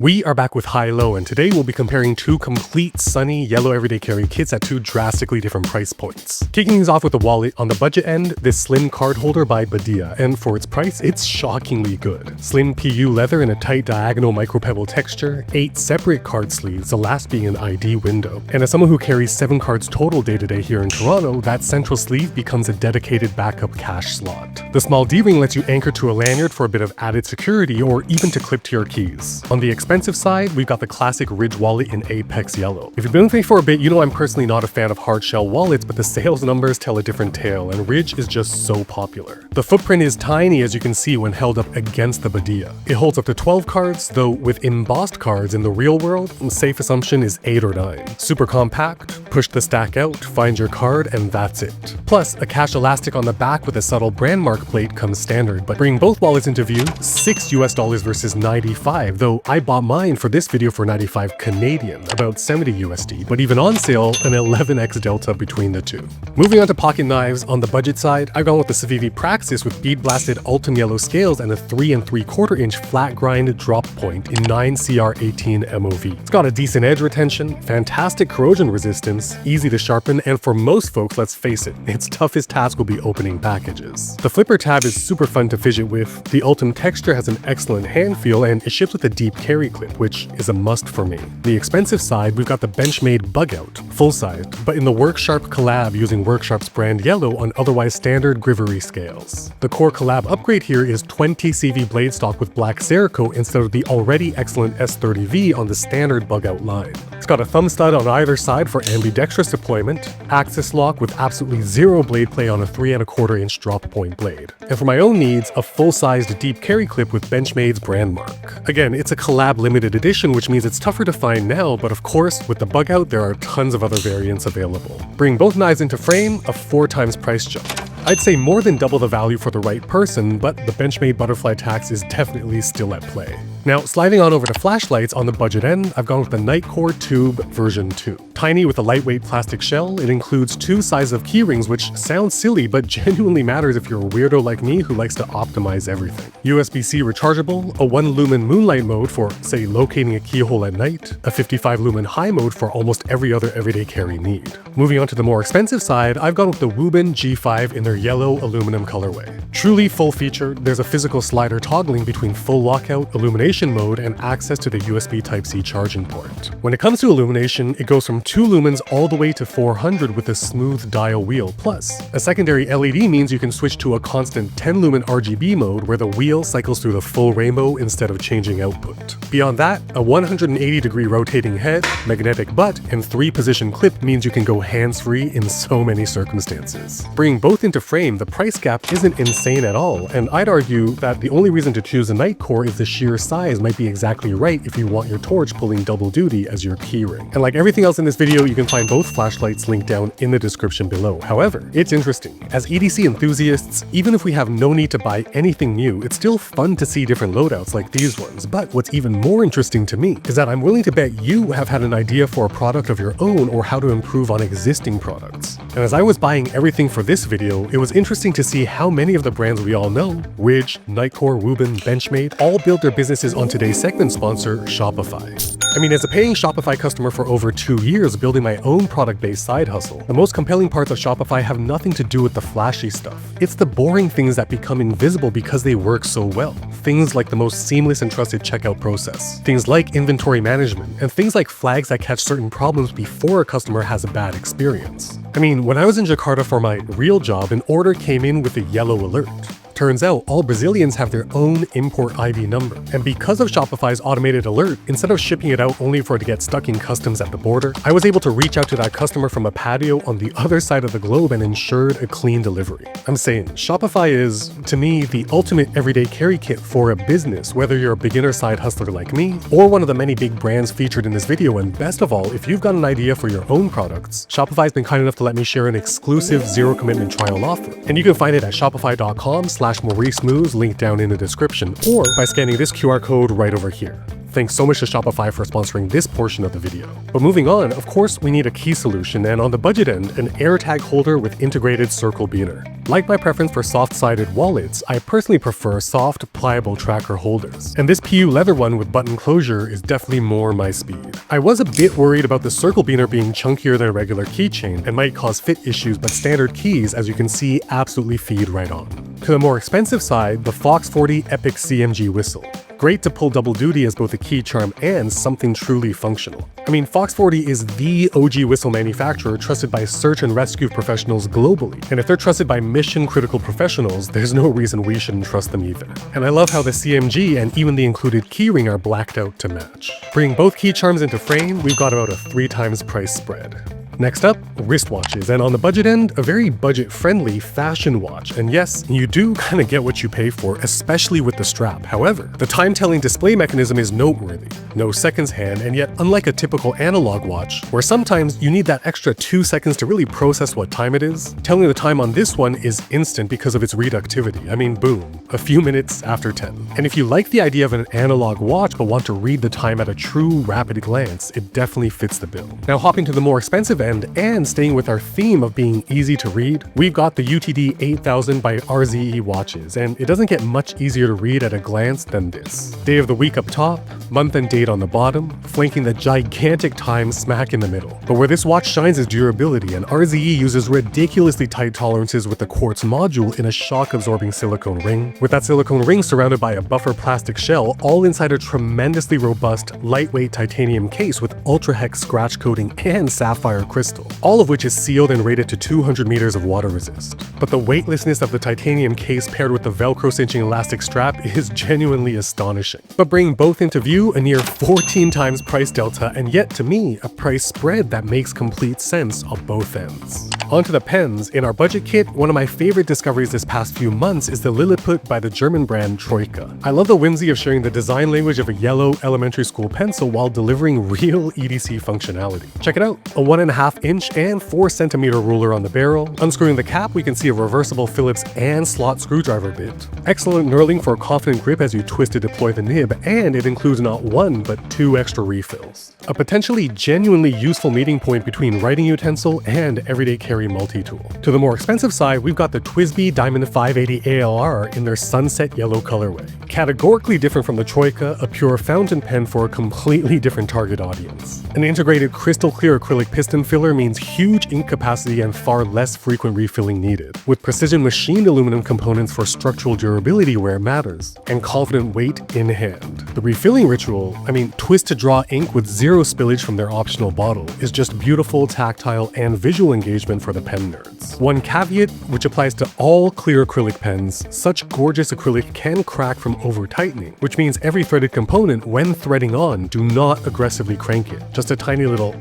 We are back with high-low, and today we'll be comparing two complete sunny yellow everyday carry kits at two drastically different price points. Kicking things off with the wallet, on the budget end, this slim card holder by Badia, and for its price, it's shockingly good. Slim PU leather in a tight diagonal micropebble texture, 8 separate card sleeves, the last being an ID window. And as someone who carries 7 cards total day-to-day here in Toronto, that central sleeve becomes a dedicated backup cash slot. The small D-ring lets you anchor to a lanyard for a bit of added security or even to clip to your keys. On the expensive side, we've got the classic Ridge wallet in Apex Yellow. If you've been with me for a bit, you know I'm personally not a fan of hard shell wallets, but the sales numbers tell a different tale, and Ridge is just so popular. The footprint is tiny, as you can see when held up against the Badia. It holds up to 12 cards, though with embossed cards in the real world, the safe assumption is 8 or 9. Super compact, push the stack out, find your card, and that's it. Plus, a cash elastic on the back with a subtle brand mark plate comes standard, but bringing both wallets into view, $6 US versus 95, though I bought mine for this video for 95 Canadian, about 70 USD, but even on sale, an 11x delta between the two. Moving on to pocket knives, on the budget side, I've gone with the Civivi Praxis with bead blasted Ultim yellow scales and a 3 3/4 inch flat grind drop point in 9CR18 MOV. It's got a decent edge retention, fantastic corrosion resistance, easy to sharpen, and for most folks, let's face it, its toughest task will be opening packages. The flipper tab is super fun to fidget with, the Ultim texture has an excellent hand feel, and it ships with a deep carry clip, which is a must for me. The expensive side, we've got the Benchmade Bugout, full-sized, but in the Worksharp Collab using Worksharp's brand yellow on otherwise standard grivory scales. The core Collab upgrade here is 20 CV blade stock with black Cerakote instead of the already excellent S30V on the standard Bugout line. It's got a thumb stud on either side for ambidextrous deployment, axis lock with absolutely zero blade play on a 3 1/4 inch drop point blade. And for my own needs, a full-sized deep carry clip with Benchmade's brand mark. Again, it's a Collab limited edition, which means it's tougher to find now, but of course, with the Bugout, there are tons of other variants available. Bring both knives into frame, a 4 times price jump. I'd say more than double the value for the right person, but the Benchmade butterfly tax is definitely still at play. Now, sliding on over to flashlights, on the budget end, I've gone with the Nightcore Tube version 2. Tiny with a lightweight plastic shell, it includes 2 sizes of keyrings, which sounds silly, but genuinely matters if you're a weirdo like me who likes to optimize everything. USB-C rechargeable, a 1 lumen moonlight mode for, say, locating a keyhole at night, a 55 lumen high mode for almost every other everyday carry need. Moving on to the more expensive side, I've gone with the Woobin G5 in their yellow aluminum colorway. Truly full-featured, there's a physical slider toggling between full lockout, illumination mode, and access to the USB Type-C charging port. When it comes to illumination, it goes from 2 lumens all the way to 400 with a smooth dial wheel. Plus, a secondary LED means you can switch to a constant 10 lumen RGB mode where the wheel cycles through the full rainbow instead of changing output. Beyond that, a 180-degree rotating head, magnetic butt, and 3-position clip means you can go hands-free in so many circumstances. Bringing both into frame, the price gap isn't insane at all, and I'd argue that the only reason to choose a Nightcore is the sheer size might be exactly right if you want your torch pulling double duty as your keyring. And like everything else in this video, you can find both flashlights linked down in the description below. However, it's interesting. As EDC enthusiasts, even if we have no need to buy anything new, it's still fun to see different loadouts like these ones. But what's even more interesting to me is that I'm willing to bet you have had an idea for a product of your own or how to improve on existing products. And as I was buying everything for this video, it was interesting to see how many of the brands we all know, Ridge, Nightcore, Woobin, Benchmade, all built their businesses on today's segment sponsor, Shopify. I mean, as a paying Shopify customer for over 2 years building my own product-based side hustle, the most compelling parts of Shopify have nothing to do with the flashy stuff. It's the boring things that become invisible because they work so well. Things like the most seamless and trusted checkout process, things like inventory management, and things like flags that catch certain problems before a customer has a bad experience. I mean, when I was in Jakarta for my real job, an order came in with a yellow alert. Turns out, all Brazilians have their own import ID number. And because of Shopify's automated alert, instead of shipping it out only for it to get stuck in customs at the border, I was able to reach out to that customer from a patio on the other side of the globe and ensured a clean delivery. I'm saying, Shopify is, to me, the ultimate everyday carry kit for a business, whether you're a beginner side hustler like me, or one of the many big brands featured in this video. And best of all, if you've got an idea for your own products, Shopify's been kind enough to let me share an exclusive zero-commitment trial offer. And you can find it at shopify.com/Maurice Moves, linked down in the description, or by scanning this QR code right over here. Thanks so much to Shopify for sponsoring this portion of the video. But moving on, of course, we need a key solution, and on the budget end, an AirTag holder with integrated circle beaner. Like my preference for soft-sided wallets, I personally prefer soft, pliable tracker holders. And this PU leather one with button closure is definitely more my speed. I was a bit worried about the circle beaner being chunkier than a regular keychain and might cause fit issues, but standard keys, as you can see, absolutely feed right on. To the more expensive side, the Fox 40 Epic CMG whistle. Great to pull double duty as both a key charm and something truly functional. I mean, Fox 40 is the OG whistle manufacturer trusted by search and rescue professionals globally. And if they're trusted by mission-critical professionals, there's no reason we shouldn't trust them either. And I love how the CMG and even the included keyring are blacked out to match. Bringing both key charms into frame, we've got about a 3 times price spread. Next up, wristwatches, and on the budget end, a very budget-friendly fashion watch. And yes, you do kind of get what you pay for, especially with the strap. However, the time-telling display mechanism is noteworthy. No seconds hand, and yet unlike a typical analog watch, where sometimes you need that extra 2 seconds to really process what time it is, telling the time on this one is instant because of its reductivity. I mean, boom, a few minutes after 10. And if you like the idea of an analog watch but want to read the time at a true rapid glance, it definitely fits the bill. Now hopping to the more expensive end, and staying with our theme of being easy to read, we've got the UTD 8000 by RZE watches, and it doesn't get much easier to read at a glance than this. Day of the week up top, month and date on the bottom, flanking the gigantic time smack in the middle. But where this watch shines is durability, and RZE uses ridiculously tight tolerances with the quartz module in a shock-absorbing silicone ring, with that silicone ring surrounded by a buffer plastic shell, all inside a tremendously robust, lightweight titanium case with ultra-hex scratch coating and sapphire crystal, all of which is sealed and rated to 200 meters of water resist. But the weightlessness of the titanium case paired with the Velcro cinching elastic strap is genuinely astonishing. But bringing both into view, a near 14 times price delta, and yet to me, a price spread that makes complete sense on both ends. Onto the pens. In our budget kit, one of my favorite discoveries this past few months is the Lilliput by the German brand Troika. I love the whimsy of sharing the design language of a yellow elementary school pencil while delivering real EDC functionality. Check it out, a 1.5-inch and 4-centimeter ruler on the barrel. Unscrewing the cap, we can see a reversible Phillips and slot screwdriver bit. Excellent knurling for a confident grip as you twist to deploy the nib, and it includes not 1 but 2 extra refills. A potentially genuinely useful meeting point between writing utensil and everyday carry multi-tool. To the more expensive side, we've got the TWSBI Diamond 580 ALR in their sunset yellow colorway. Categorically different from the Troika, a pure fountain pen for a completely different target audience. An integrated crystal clear acrylic piston filler means huge ink capacity and far less frequent refilling needed, with precision machined aluminum components for structural durability where it matters, and confident weight in hand. The refilling ritual, twist to draw ink with zero spillage from their optional bottle, is just beautiful tactile and visual engagement for the pen nerds. One caveat, which applies to all clear acrylic pens, such gorgeous acrylic can crack from over-tightening, which means every threaded component, when threading on, do not aggressively crank it. Just a tiny little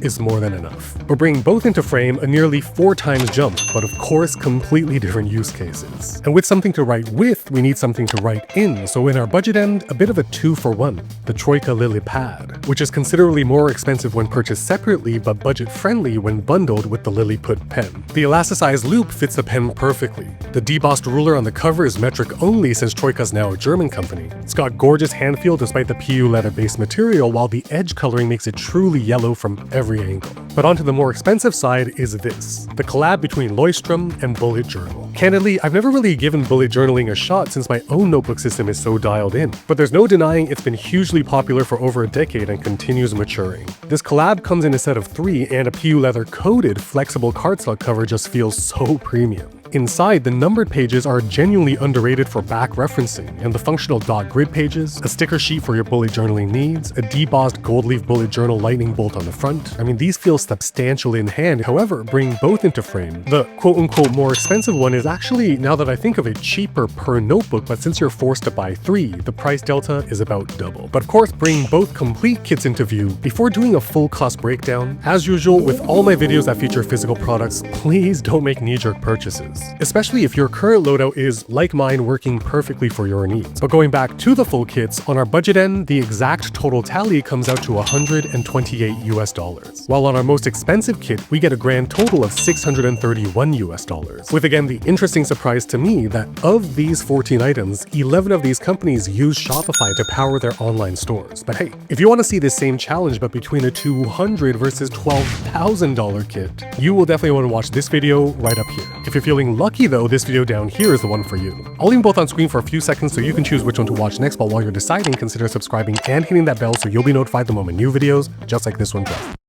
is more than enough. We're bringing both into frame, a nearly 4 times jump, but of course completely different use cases. And with something to write with, we need something to write in, so in our budget end, a bit of a 2-for-1, the Troika Lily Pad, which is considerably more expensive when purchased separately, but budget-friendly when bundled with the Lilliput pen. The elasticized loop fits the pen perfectly. The debossed ruler on the cover is metric only since Troika's now a German company. It's got gorgeous hand feel despite the PU leather-based material, while the edge coloring makes it truly yellow from every angle. But onto the more expensive side is this, the collab between Leuchtturm and Bullet Journal. Candidly, I've never really given bullet journaling a shot since my own notebook system is so dialed in, but there's no denying it's been hugely popular for over a decade and continues maturing. This collab comes in a set of 3, and a PU leather coated flexible cardstock cover just feels so premium. Inside, the numbered pages are genuinely underrated for back referencing, and the functional dot grid pages, a sticker sheet for your bullet journaling needs, a debossed gold leaf bullet journal lightning bolt on the front. These feel substantial in hand, however, bring both into frame. The quote-unquote more expensive one is actually, now that I think of it, cheaper per notebook, but since you're forced to buy 3, the price delta is about double. But of course, bring both complete kits into view before doing a full cost breakdown. As usual, with all my videos that feature physical products, please don't make knee-jerk purchases. especially if your current loadout is, like mine, working perfectly for your needs. But going back to the full kits, on our budget end, the exact total tally comes out to $128 US, while on our most expensive kit, we get a grand total of $631 US, with again the interesting surprise to me that of these 14 items, 11 of these companies use Shopify to power their online stores. But hey, if you want to see this same challenge but between a $200 versus $12,000 kit, you will definitely want to watch this video right up here. If you're feeling lucky though, this video down here is the one for you. I'll leave them both on screen for a few seconds so you can choose which one to watch next, but while you're deciding, consider subscribing and hitting that bell so you'll be notified the moment new videos just like this one drop.